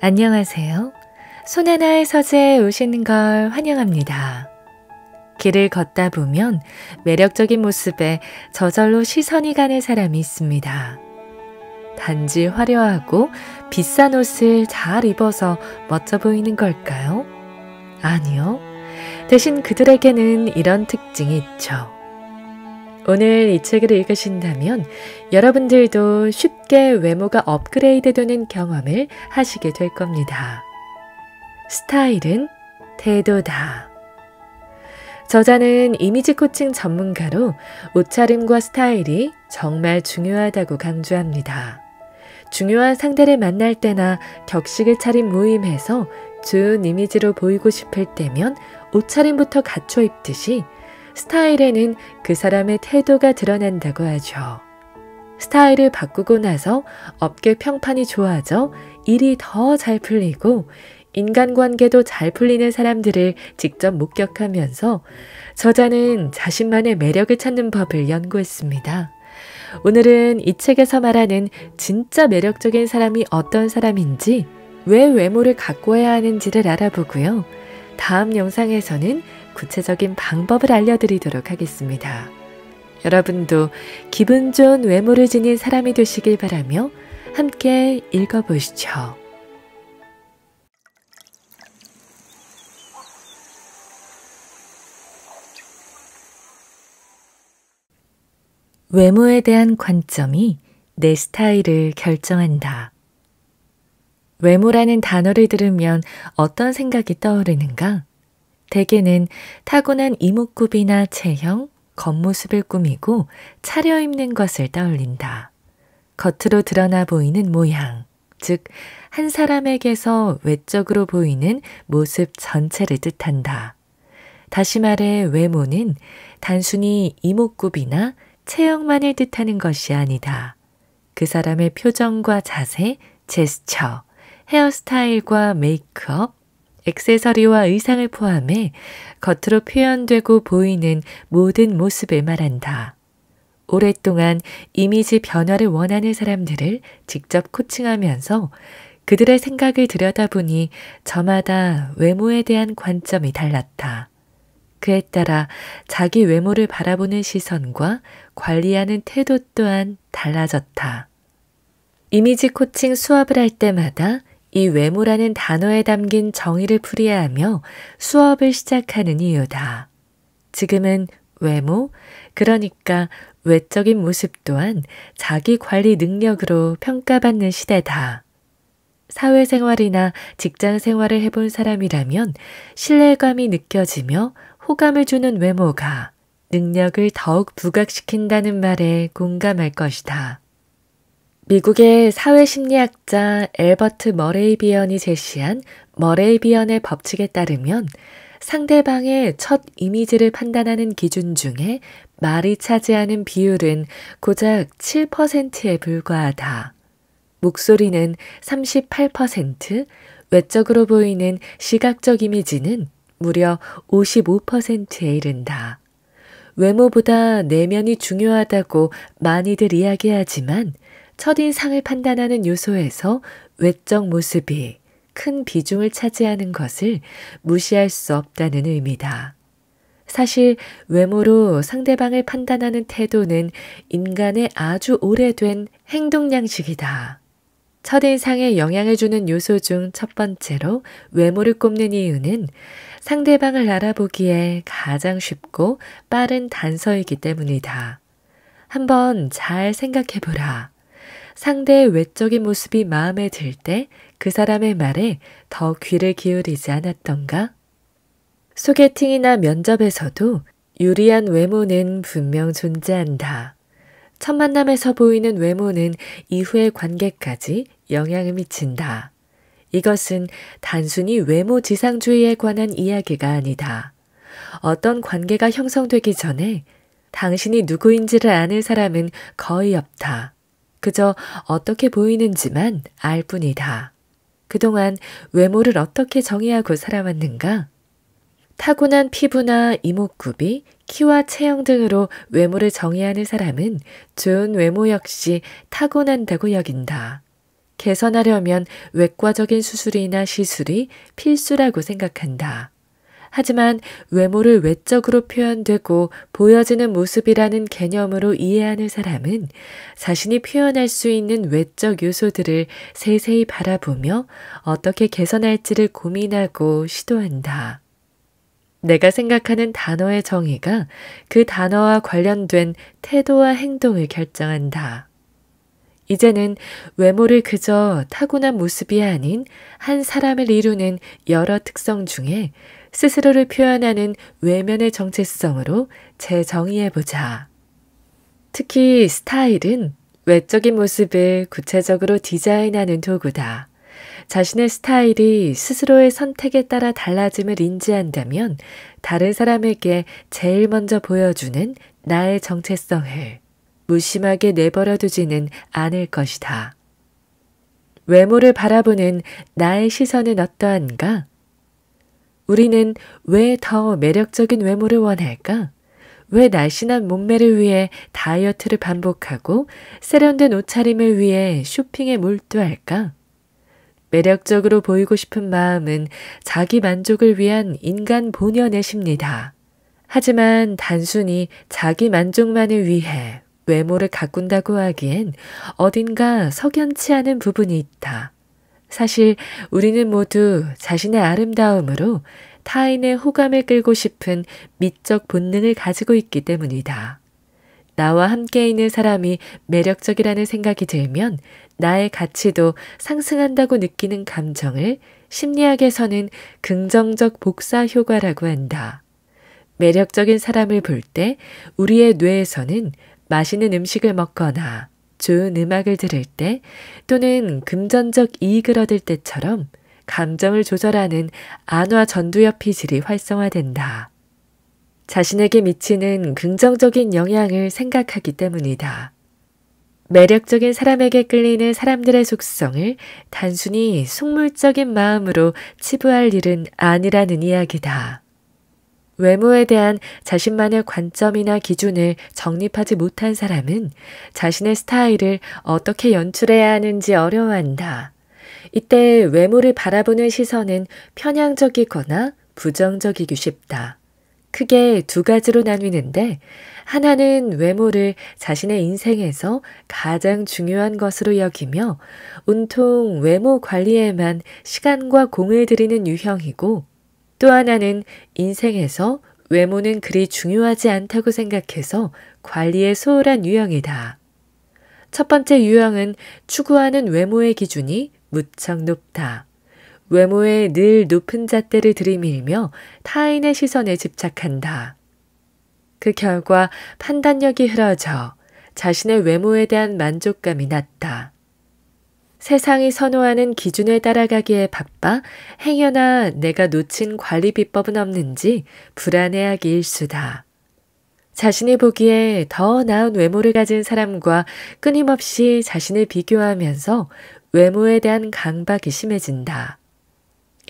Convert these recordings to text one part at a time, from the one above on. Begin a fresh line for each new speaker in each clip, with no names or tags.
안녕하세요. 손하나의 서재에 오시는 걸 환영합니다. 길을 걷다 보면 매력적인 모습에 저절로 시선이 가는 사람이 있습니다. 단지 화려하고 비싼 옷을 잘 입어서 멋져 보이는 걸까요? 아니요. 대신 그들에게는 이런 특징이 있죠. 오늘 이 책을 읽으신다면 여러분들도 쉽게 외모가 업그레이드 되는 경험을 하시게 될 겁니다. 스타일은 태도다. 저자는 이미지 코칭 전문가로 옷차림과 스타일이 정말 중요하다고 강조합니다. 중요한 상대를 만날 때나 격식을 차린 모임에서 좋은 이미지로 보이고 싶을 때면 옷차림부터 갖춰 입듯이 스타일에는 그 사람의 태도가 드러난다고 하죠. 스타일을 바꾸고 나서 업계 평판이 좋아져 일이 더 잘 풀리고 인간관계도 잘 풀리는 사람들을 직접 목격하면서 저자는 자신만의 매력을 찾는 법을 연구했습니다. 오늘은 이 책에서 말하는 진짜 매력적인 사람이 어떤 사람인지, 왜 외모를 가꿔야 하는지를 알아보고요. 다음 영상에서는 구체적인 방법을 알려드리도록 하겠습니다. 여러분도 기분 좋은 외모를 지닌 사람이 되시길 바라며 함께 읽어보시죠. 외모에 대한 관점이 내 스타일을 결정한다. 외모라는 단어를 들으면 어떤 생각이 떠오르는가? 대개는 타고난 이목구비나 체형, 겉모습을 꾸미고 차려입는 것을 떠올린다. 겉으로 드러나 보이는 모양, 즉 한 사람에게서 외적으로 보이는 모습 전체를 뜻한다. 다시 말해 외모는 단순히 이목구비나 체형만을 뜻하는 것이 아니다. 그 사람의 표정과 자세, 제스처, 헤어스타일과 메이크업, 액세서리와 의상을 포함해 겉으로 표현되고 보이는 모든 모습을 말한다. 오랫동안 이미지 변화를 원하는 사람들을 직접 코칭하면서 그들의 생각을 들여다보니 저마다 외모에 대한 관점이 달랐다. 그에 따라 자기 외모를 바라보는 시선과 관리하는 태도 또한 달라졌다. 이미지 코칭 수업을 할 때마다 이 외모라는 단어에 담긴 정의를 풀이하며 수업을 시작하는 이유다. 지금은 외모, 그러니까 외적인 모습 또한 자기 관리 능력으로 평가받는 시대다. 사회생활이나 직장생활을 해본 사람이라면 신뢰감이 느껴지며 호감을 주는 외모가 능력을 더욱 부각시킨다는 말에 공감할 것이다. 미국의 사회심리학자 앨버트 머레이 비언이 제시한 머레이 비언의 법칙에 따르면 상대방의 첫 이미지를 판단하는 기준 중에 말이 차지하는 비율은 고작 7%에 불과하다. 목소리는 38%, 외적으로 보이는 시각적 이미지는 무려 55%에 이른다. 외모보다 내면이 중요하다고 많이들 이야기하지만 첫인상을 판단하는 요소에서 외적 모습이 큰 비중을 차지하는 것을 무시할 수 없다는 의미다. 사실 외모로 상대방을 판단하는 태도는 인간의 아주 오래된 행동 양식이다. 첫인상에 영향을 주는 요소 중 첫 번째로 외모를 꼽는 이유는 상대방을 알아보기에 가장 쉽고 빠른 단서이기 때문이다. 한번 잘 생각해보라. 상대의 외적인 모습이 마음에 들 때 그 사람의 말에 더 귀를 기울이지 않았던가? 소개팅이나 면접에서도 유리한 외모는 분명 존재한다. 첫 만남에서 보이는 외모는 이후의 관계까지 영향을 미친다. 이것은 단순히 외모 지상주의에 관한 이야기가 아니다. 어떤 관계가 형성되기 전에 당신이 누구인지를 아는 사람은 거의 없다. 그저 어떻게 보이는지만 알 뿐이다. 그동안 외모를 어떻게 정의하고 살아왔는가? 타고난 피부나 이목구비, 키와 체형 등으로 외모를 정의하는 사람은 좋은 외모 역시 타고난다고 여긴다. 개선하려면 외과적인 수술이나 시술이 필수라고 생각한다. 하지만 외모를 외적으로 표현되고 보여지는 모습이라는 개념으로 이해하는 사람은 자신이 표현할 수 있는 외적 요소들을 세세히 바라보며 어떻게 개선할지를 고민하고 시도한다. 내가 생각하는 단어의 정의가 그 단어와 관련된 태도와 행동을 결정한다. 이제는 외모를 그저 타고난 모습이 아닌 한 사람을 이루는 여러 특성 중에 스스로를 표현하는 외면의 정체성으로 재정의해보자. 특히 스타일은 외적인 모습을 구체적으로 디자인하는 도구다. 자신의 스타일이 스스로의 선택에 따라 달라짐을 인지한다면 다른 사람에게 제일 먼저 보여주는 나의 정체성을 무심하게 내버려 두지는 않을 것이다. 외모를 바라보는 나의 시선은 어떠한가? 우리는 왜 더 매력적인 외모를 원할까? 왜 날씬한 몸매를 위해 다이어트를 반복하고 세련된 옷차림을 위해 쇼핑에 몰두할까? 매력적으로 보이고 싶은 마음은 자기 만족을 위한 인간 본연의 심리다. 하지만 단순히 자기 만족만을 위해 외모를 가꾼다고 하기엔 어딘가 석연치 않은 부분이 있다. 사실 우리는 모두 자신의 아름다움으로 타인의 호감을 끌고 싶은 미적 본능을 가지고 있기 때문이다. 나와 함께 있는 사람이 매력적이라는 생각이 들면 나의 가치도 상승한다고 느끼는 감정을 심리학에서는 긍정적 복사 효과라고 한다. 매력적인 사람을 볼 때 우리의 뇌에서는 맛있는 음식을 먹거나 좋은 음악을 들을 때 또는 금전적 이익을 얻을 때처럼 감정을 조절하는 안화 전두엽 피질이 활성화된다. 자신에게 미치는 긍정적인 영향을 생각하기 때문이다. 매력적인 사람에게 끌리는 사람들의 속성을 단순히 속물적인 마음으로 치부할 일은 아니라는 이야기다. 외모에 대한 자신만의 관점이나 기준을 정립하지 못한 사람은 자신의 스타일을 어떻게 연출해야 하는지 어려워한다. 이때 외모를 바라보는 시선은 편향적이거나 부정적이기 쉽다. 크게 두 가지로 나뉘는데 하나는 외모를 자신의 인생에서 가장 중요한 것으로 여기며 온통 외모 관리에만 시간과 공을 들이는 유형이고 또 하나는 인생에서 외모는 그리 중요하지 않다고 생각해서 관리에 소홀한 유형이다. 첫 번째 유형은 추구하는 외모의 기준이 무척 높다. 외모에 늘 높은 잣대를 들이밀며 타인의 시선에 집착한다. 그 결과 판단력이 흐려져 자신의 외모에 대한 만족감이 낮다. 세상이 선호하는 기준에 따라가기에 바빠 행여나 내가 놓친 관리 비법은 없는지 불안해하기 일수다. 자신이 보기에 더 나은 외모를 가진 사람과 끊임없이 자신을 비교하면서 외모에 대한 강박이 심해진다.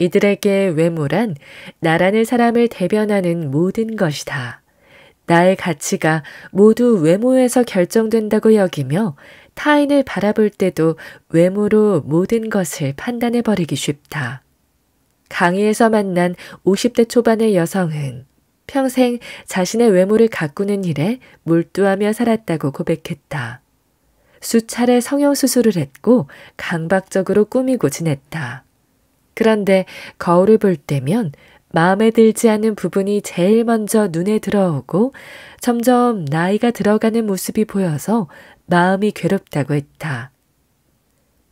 이들에게 외모란 나라는 사람을 대변하는 모든 것이다. 나의 가치가 모두 외모에서 결정된다고 여기며 타인을 바라볼 때도 외모로 모든 것을 판단해버리기 쉽다. 강의에서 만난 50대 초반의 여성은 평생 자신의 외모를 가꾸는 일에 몰두하며 살았다고 고백했다. 수차례 성형수술을 했고 강박적으로 꾸미고 지냈다. 그런데 거울을 볼 때면 마음에 들지 않는 부분이 제일 먼저 눈에 들어오고 점점 나이가 들어가는 모습이 보여서 마음이 괴롭다고 했다.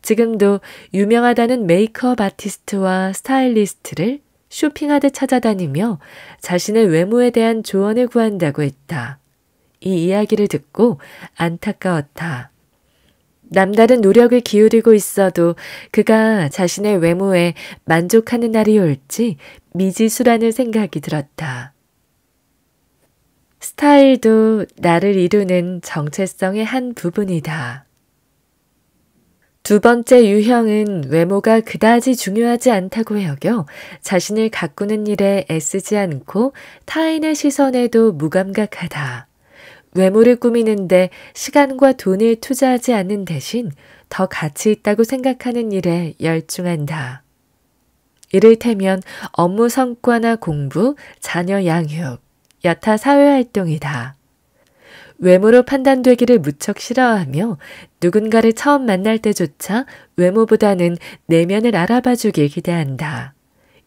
지금도 유명하다는 메이크업 아티스트와 스타일리스트를 쇼핑하듯 찾아다니며 자신의 외모에 대한 조언을 구한다고 했다. 이 이야기를 듣고 안타까웠다. 남다른 노력을 기울이고 있어도 그가 자신의 외모에 만족하는 날이 올지 미지수라는 생각이 들었다. 스타일도 나를 이루는 정체성의 한 부분이다. 두 번째 유형은 외모가 그다지 중요하지 않다고 여겨 자신을 가꾸는 일에 애쓰지 않고 타인의 시선에도 무감각하다. 외모를 꾸미는데 시간과 돈을 투자하지 않는 대신 더 가치 있다고 생각하는 일에 열중한다. 이를테면 업무 성과나 공부, 자녀 양육, 여타 사회활동이다. 외모로 판단되기를 무척 싫어하며 누군가를 처음 만날 때조차 외모보다는 내면을 알아봐주길 기대한다.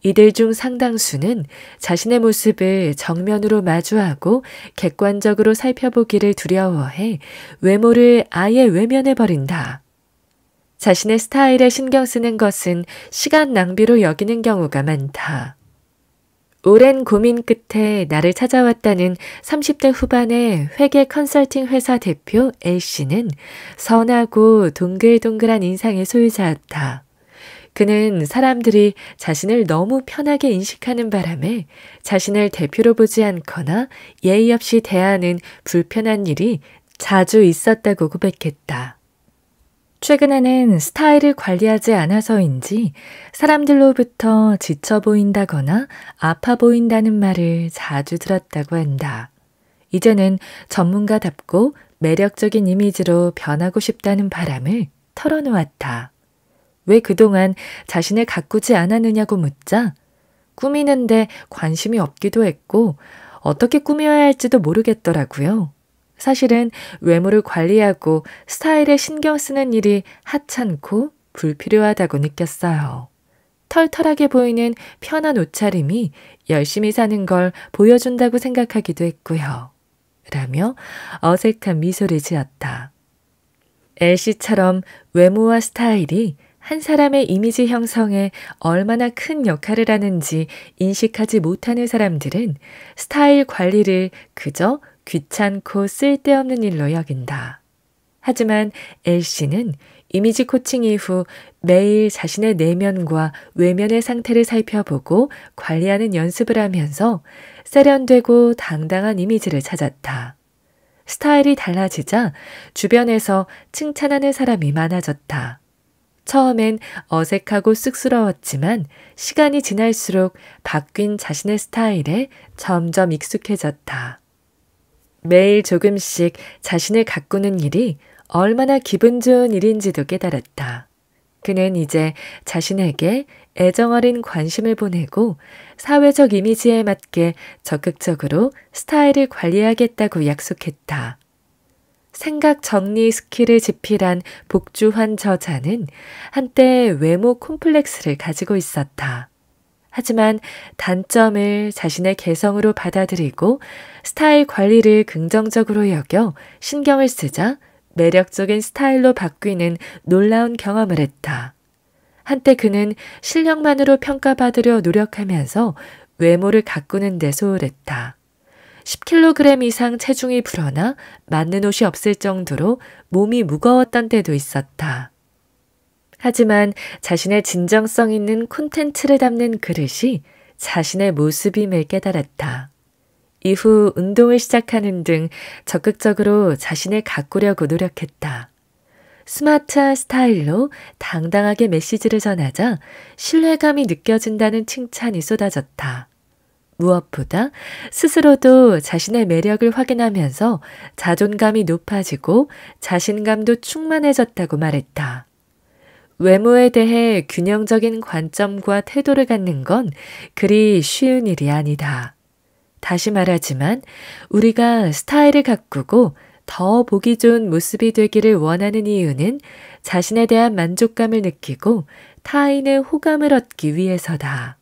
이들 중 상당수는 자신의 모습을 정면으로 마주하고 객관적으로 살펴보기를 두려워해 외모를 아예 외면해버린다. 자신의 스타일에 신경 쓰는 것은 시간 낭비로 여기는 경우가 많다. 오랜 고민 끝에 나를 찾아왔다는 30대 후반의 회계 컨설팅 회사 대표 L씨는 선하고 동글동글한 인상의 소유자였다. 그는 사람들이 자신을 너무 편하게 인식하는 바람에 자신을 대표로 보지 않거나 예의 없이 대하는 불편한 일이 자주 있었다고 고백했다. 최근에는 스타일을 관리하지 않아서인지 사람들로부터 지쳐 보인다거나 아파 보인다는 말을 자주 들었다고 한다. 이제는 전문가답고 매력적인 이미지로 변하고 싶다는 바람을 털어놓았다. 왜 그동안 자신을 가꾸지 않았느냐고 묻자 꾸미는데 관심이 없기도 했고 어떻게 꾸며야 할지도 모르겠더라고요. 사실은 외모를 관리하고 스타일에 신경 쓰는 일이 하찮고 불필요하다고 느꼈어요. 털털하게 보이는 편한 옷차림이 열심히 사는 걸 보여준다고 생각하기도 했고요. 라며 어색한 미소를 지었다. L씨처럼 외모와 스타일이 한 사람의 이미지 형성에 얼마나 큰 역할을 하는지 인식하지 못하는 사람들은 스타일 관리를 그저 귀찮고 쓸데없는 일로 여긴다. 하지만 L씨는 이미지 코칭 이후 매일 자신의 내면과 외면의 상태를 살펴보고 관리하는 연습을 하면서 세련되고 당당한 이미지를 찾았다. 스타일이 달라지자 주변에서 칭찬하는 사람이 많아졌다. 처음엔 어색하고 쑥스러웠지만 시간이 지날수록 바뀐 자신의 스타일에 점점 익숙해졌다. 매일 조금씩 자신을 가꾸는 일이 얼마나 기분 좋은 일인지도 깨달았다. 그는 이제 자신에게 애정어린 관심을 보내고 사회적 이미지에 맞게 적극적으로 스타일을 관리하겠다고 약속했다. 생각 정리 스킬을 집필한 복주환 저자는 한때 외모 콤플렉스를 가지고 있었다. 하지만 단점을 자신의 개성으로 받아들이고 스타일 관리를 긍정적으로 여겨 신경을 쓰자 매력적인 스타일로 바뀌는 놀라운 경험을 했다. 한때 그는 실력만으로 평가받으려 노력하면서 외모를 가꾸는 데 소홀했다. 10kg 이상 체중이 불어나 맞는 옷이 없을 정도로 몸이 무거웠던 때도 있었다. 하지만 자신의 진정성 있는 콘텐츠를 담는 그릇이 자신의 모습임을 깨달았다. 이후 운동을 시작하는 등 적극적으로 자신을 가꾸려고 노력했다. 스마트한 스타일로 당당하게 메시지를 전하자 신뢰감이 느껴진다는 칭찬이 쏟아졌다. 무엇보다 스스로도 자신의 매력을 확인하면서 자존감이 높아지고 자신감도 충만해졌다고 말했다. 외모에 대해 균형적인 관점과 태도를 갖는 건 그리 쉬운 일이 아니다. 다시 말하지만 우리가 스타일을 가꾸고 더 보기 좋은 모습이 되기를 원하는 이유는 자신에 대한 만족감을 느끼고 타인의 호감을 얻기 위해서다.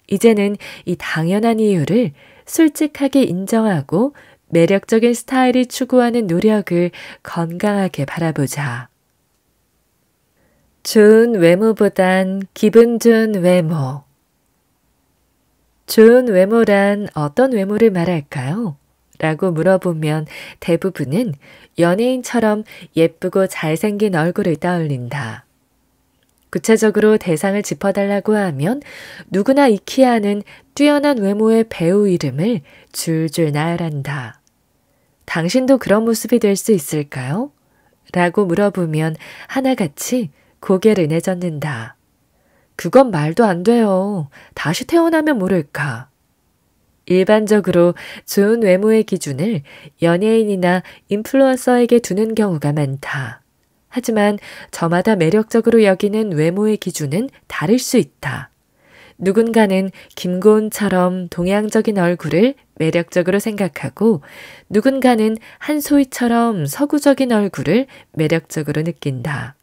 이제는 이 당연한 이유를 솔직하게 인정하고 매력적인 스타일을 추구하는 노력을 건강하게 바라보자. 좋은 외모보단 기분 좋은 외모. 좋은 외모란 어떤 외모를 말할까요? 라고 물어보면 대부분은 연예인처럼 예쁘고 잘생긴 얼굴을 떠올린다. 구체적으로 대상을 짚어달라고 하면 누구나 익히 아는 뛰어난 외모의 배우 이름을 줄줄 나열한다. 당신도 그런 모습이 될 수 있을까요? 라고 물어보면 하나같이 고개를 내젓는다. 그건 말도 안 돼요. 다시 태어나면 모를까. 일반적으로 좋은 외모의 기준을 연예인이나 인플루언서에게 두는 경우가 많다. 하지만 저마다 매력적으로 여기는 외모의 기준은 다를 수 있다. 누군가는 김고은처럼 동양적인 얼굴을 매력적으로 생각하고 누군가는 한소희처럼 서구적인 얼굴을 매력적으로 느낀다.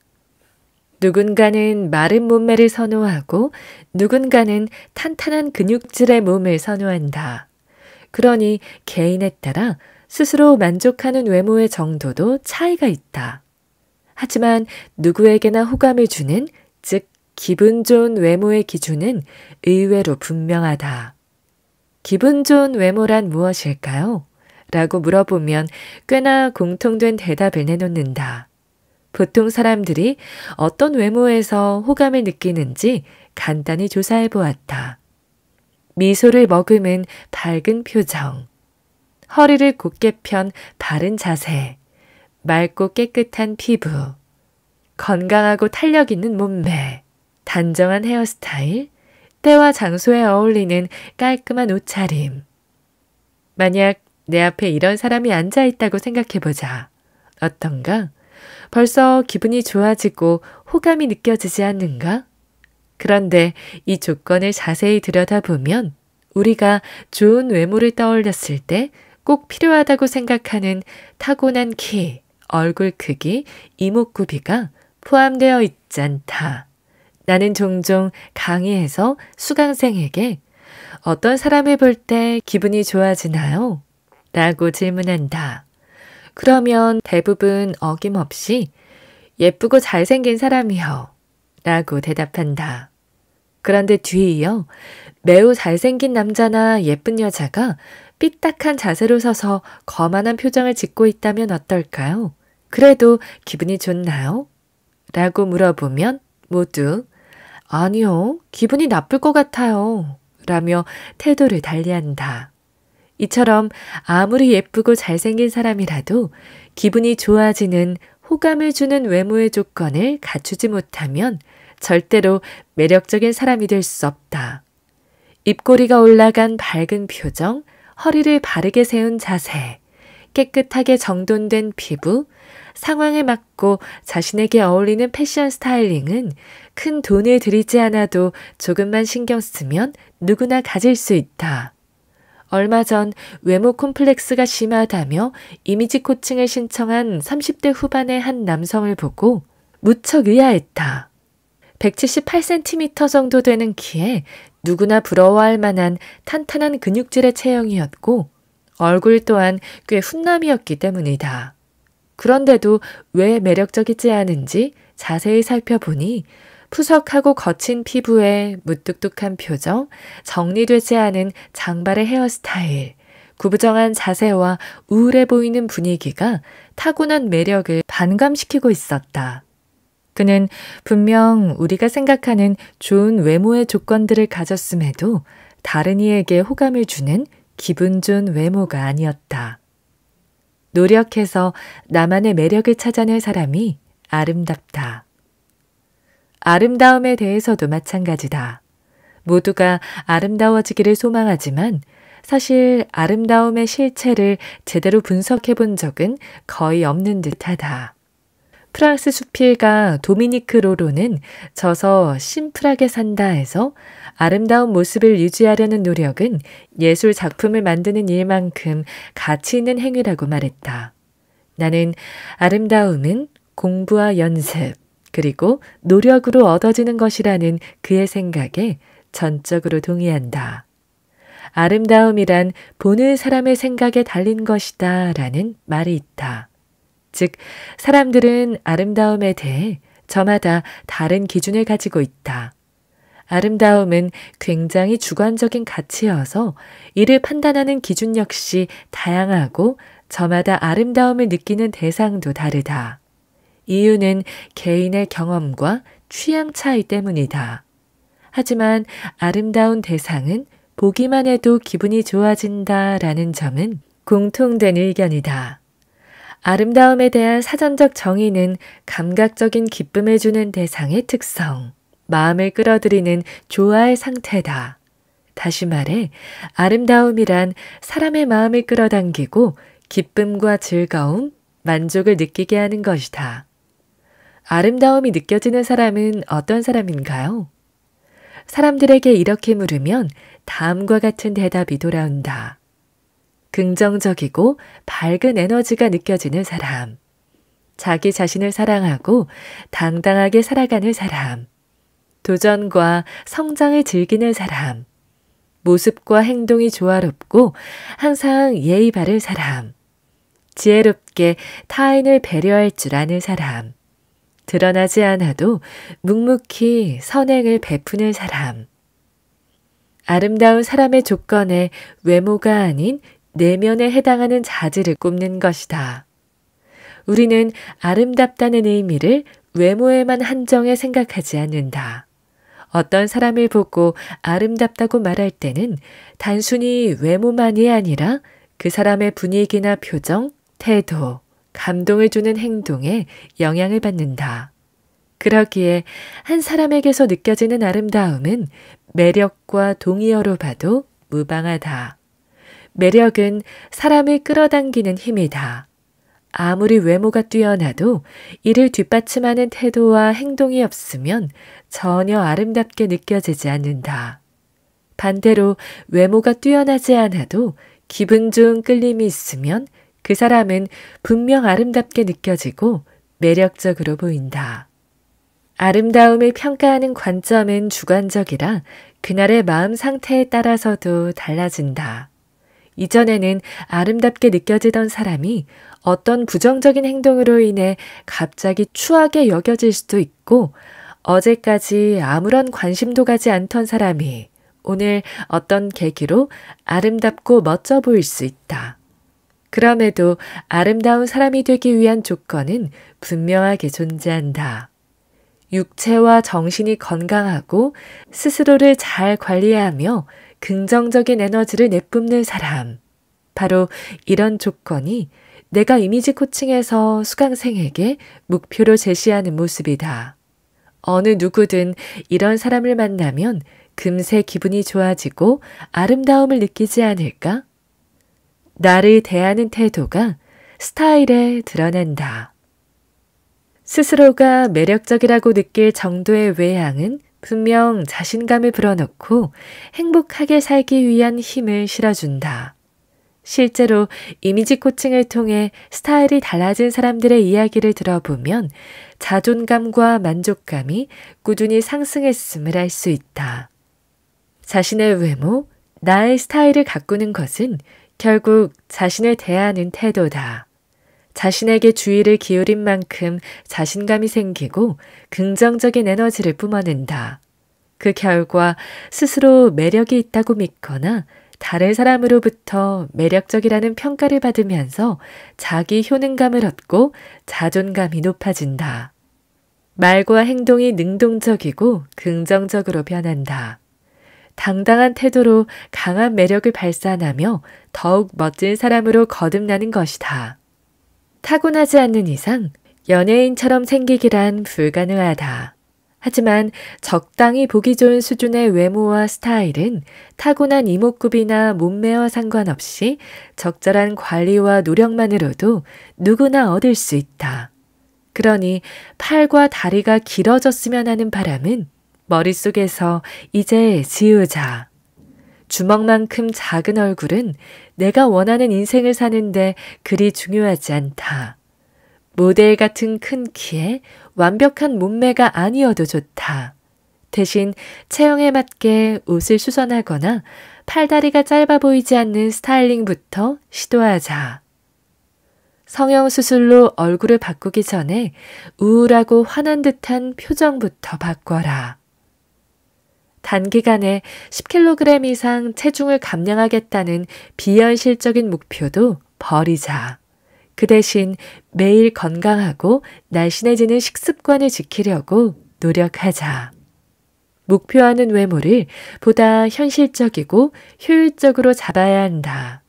누군가는 마른 몸매를 선호하고 누군가는 탄탄한 근육질의 몸을 선호한다. 그러니 개인에 따라 스스로 만족하는 외모의 정도도 차이가 있다. 하지만 누구에게나 호감을 주는, 즉 기분 좋은 외모의 기준은 의외로 분명하다. 기분 좋은 외모란 무엇일까요? 라고 물어보면 꽤나 공통된 대답을 내놓는다. 보통 사람들이 어떤 외모에서 호감을 느끼는지 간단히 조사해 보았다. 미소를 머금은 밝은 표정, 허리를 곧게 편 바른 자세, 맑고 깨끗한 피부, 건강하고 탄력 있는 몸매, 단정한 헤어스타일, 때와 장소에 어울리는 깔끔한 옷차림. 만약 내 앞에 이런 사람이 앉아 있다고 생각해보자. 어떤가? 벌써 기분이 좋아지고 호감이 느껴지지 않는가? 그런데 이 조건을 자세히 들여다보면 우리가 좋은 외모를 떠올렸을 때 꼭 필요하다고 생각하는 타고난 키, 얼굴 크기, 이목구비가 포함되어 있지 않다. 나는 종종 강의에서 수강생에게 어떤 사람을 볼 때 기분이 좋아지나요? 라고 질문한다. 그러면 대부분 어김없이 예쁘고 잘생긴 사람이요. 라고 대답한다. 그런데 뒤이어 매우 잘생긴 남자나 예쁜 여자가 삐딱한 자세로 서서 거만한 표정을 짓고 있다면 어떨까요? 그래도 기분이 좋나요? 라고 물어보면 모두 아니요, 기분이 나쁠 것 같아요. 라며 태도를 달리한다. 이처럼 아무리 예쁘고 잘생긴 사람이라도 기분이 좋아지는 호감을 주는 외모의 조건을 갖추지 못하면 절대로 매력적인 사람이 될 수 없다. 입꼬리가 올라간 밝은 표정, 허리를 바르게 세운 자세, 깨끗하게 정돈된 피부, 상황에 맞고 자신에게 어울리는 패션 스타일링은 큰 돈을 들이지 않아도 조금만 신경 쓰면 누구나 가질 수 있다. 얼마 전 외모 콤플렉스가 심하다며 이미지 코칭을 신청한 30대 후반의 한 남성을 보고 무척 의아했다. 178cm 정도 되는 키에 누구나 부러워할 만한 탄탄한 근육질의 체형이었고 얼굴 또한 꽤 훈남이었기 때문이다. 그런데도 왜 매력적이지 않은지 자세히 살펴보니 푸석하고 거친 피부에 무뚝뚝한 표정, 정리되지 않은 장발의 헤어스타일, 구부정한 자세와 우울해 보이는 분위기가 타고난 매력을 반감시키고 있었다. 그는 분명 우리가 생각하는 좋은 외모의 조건들을 가졌음에도 다른 이에게 호감을 주는 기분 좋은 외모가 아니었다. 노력해서 나만의 매력을 찾아낼 사람이 아름답다. 아름다움에 대해서도 마찬가지다. 모두가 아름다워지기를 소망하지만 사실 아름다움의 실체를 제대로 분석해 본 적은 거의 없는 듯하다. 프랑스 수필가 도미니크 로로는 저서 심플하게 산다에서 아름다운 모습을 유지하려는 노력은 예술 작품을 만드는 일만큼 가치 있는 행위라고 말했다. 나는 아름다움은 공부와 연습, 그리고 노력으로 얻어지는 것이라는 그의 생각에 전적으로 동의한다. 아름다움이란 보는 사람의 생각에 달린 것이다 라는 말이 있다. 즉, 사람들은 아름다움에 대해 저마다 다른 기준을 가지고 있다. 아름다움은 굉장히 주관적인 가치여서 이를 판단하는 기준 역시 다양하고 저마다 아름다움을 느끼는 대상도 다르다. 이유는 개인의 경험과 취향 차이 때문이다. 하지만 아름다운 대상은 보기만 해도 기분이 좋아진다라는 점은 공통된 의견이다. 아름다움에 대한 사전적 정의는 감각적인 기쁨을 주는 대상의 특성, 마음을 끌어들이는 좋아의 상태다. 다시 말해 아름다움이란 사람의 마음을 끌어당기고 기쁨과 즐거움, 만족을 느끼게 하는 것이다. 아름다움이 느껴지는 사람은 어떤 사람인가요? 사람들에게 이렇게 물으면 다음과 같은 대답이 돌아온다. 긍정적이고 밝은 에너지가 느껴지는 사람. 자기 자신을 사랑하고 당당하게 살아가는 사람. 도전과 성장을 즐기는 사람. 모습과 행동이 조화롭고 항상 예의 바른 사람. 지혜롭게 타인을 배려할 줄 아는 사람. 드러나지 않아도 묵묵히 선행을 베푸는 사람. 아름다운 사람의 조건에 외모가 아닌 내면에 해당하는 자질을 꼽는 것이다. 우리는 아름답다는 의미를 외모에만 한정해 생각하지 않는다. 어떤 사람을 보고 아름답다고 말할 때는 단순히 외모만이 아니라 그 사람의 분위기나 표정, 태도, 감동을 주는 행동에 영향을 받는다. 그러기에 한 사람에게서 느껴지는 아름다움은 매력과 동의어로 봐도 무방하다. 매력은 사람을 끌어당기는 힘이다. 아무리 외모가 뛰어나도 이를 뒷받침하는 태도와 행동이 없으면 전혀 아름답게 느껴지지 않는다. 반대로 외모가 뛰어나지 않아도 기분 좋은 끌림이 있으면 그 사람은 분명 아름답게 느껴지고 매력적으로 보인다. 아름다움을 평가하는 관점은 주관적이라 그날의 마음 상태에 따라서도 달라진다. 이전에는 아름답게 느껴지던 사람이 어떤 부정적인 행동으로 인해 갑자기 추하게 여겨질 수도 있고 어제까지 아무런 관심도 가지 않던 사람이 오늘 어떤 계기로 아름답고 멋져 보일 수 있다. 그럼에도 아름다운 사람이 되기 위한 조건은 분명하게 존재한다. 육체와 정신이 건강하고 스스로를 잘 관리하며 긍정적인 에너지를 내뿜는 사람. 바로 이런 조건이 내가 이미지 코칭에서 수강생에게 목표로 제시하는 모습이다. 어느 누구든 이런 사람을 만나면 금세 기분이 좋아지고 아름다움을 느끼지 않을까? 나를 대하는 태도가 스타일에 드러난다. 스스로가 매력적이라고 느낄 정도의 외향은 분명 자신감을 불어넣고 행복하게 살기 위한 힘을 실어준다. 실제로 이미지 코칭을 통해 스타일이 달라진 사람들의 이야기를 들어보면 자존감과 만족감이 꾸준히 상승했음을 알 수 있다. 자신의 외모, 나의 스타일을 가꾸는 것은 결국 자신을 대하는 태도다. 자신에게 주의를 기울인 만큼 자신감이 생기고 긍정적인 에너지를 뿜어낸다. 그 결과 스스로 매력이 있다고 믿거나 다른 사람으로부터 매력적이라는 평가를 받으면서 자기 효능감을 얻고 자존감이 높아진다. 말과 행동이 능동적이고 긍정적으로 변한다. 당당한 태도로 강한 매력을 발산하며 더욱 멋진 사람으로 거듭나는 것이다. 타고나지 않는 이상 연예인처럼 생기기란 불가능하다. 하지만 적당히 보기 좋은 수준의 외모와 스타일은 타고난 이목구비나 몸매와 상관없이 적절한 관리와 노력만으로도 누구나 얻을 수 있다. 그러니 팔과 다리가 길어졌으면 하는 바람은 머릿속에서 이제 지우자. 주먹만큼 작은 얼굴은 내가 원하는 인생을 사는데 그리 중요하지 않다. 모델 같은 큰 키에 완벽한 몸매가 아니어도 좋다. 대신 체형에 맞게 옷을 수선하거나 팔다리가 짧아 보이지 않는 스타일링부터 시도하자. 성형수술로 얼굴을 바꾸기 전에 우울하고 화난 듯한 표정부터 바꿔라. 단기간에 10kg 이상 체중을 감량하겠다는 비현실적인 목표도 버리자. 그 대신 매일 건강하고 날씬해지는 식습관을 지키려고 노력하자. 목표하는 외모를 보다 현실적이고 효율적으로 잡아야 한다.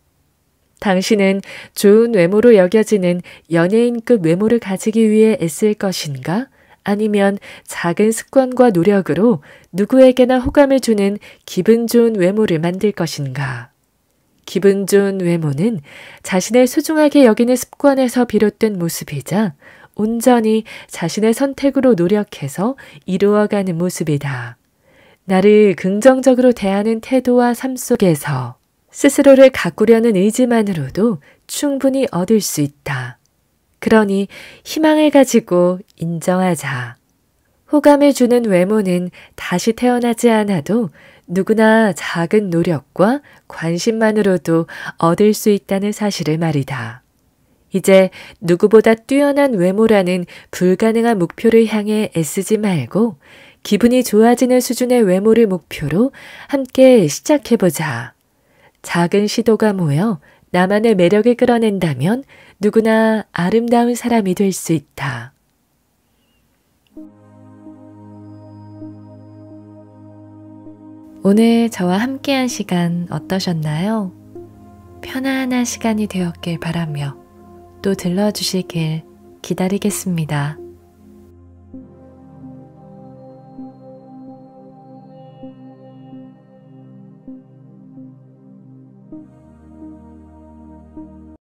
당신은 좋은 외모로 여겨지는 연예인급 외모를 가지기 위해 애쓸 것인가? 아니면 작은 습관과 노력으로 누구에게나 호감을 주는 기분 좋은 외모를 만들 것인가? 기분 좋은 외모는 자신을 소중하게 여기는 습관에서 비롯된 모습이자 온전히 자신의 선택으로 노력해서 이루어가는 모습이다. 나를 긍정적으로 대하는 태도와 삶 속에서 스스로를 가꾸려는 의지만으로도 충분히 얻을 수 있다. 그러니 희망을 가지고 인정하자. 호감을 주는 외모는 다시 태어나지 않아도 누구나 작은 노력과 관심만으로도 얻을 수 있다는 사실을 말이다. 이제 누구보다 뛰어난 외모라는 불가능한 목표를 향해 애쓰지 말고 기분이 좋아지는 수준의 외모를 목표로 함께 시작해보자. 작은 시도가 모여 나만의 매력을 끌어낸다면 누구나 아름다운 사람이 될 수 있다. 오늘 저와 함께한 시간 어떠셨나요? 편안한 시간이 되었길 바라며 또 들러주시길 기다리겠습니다.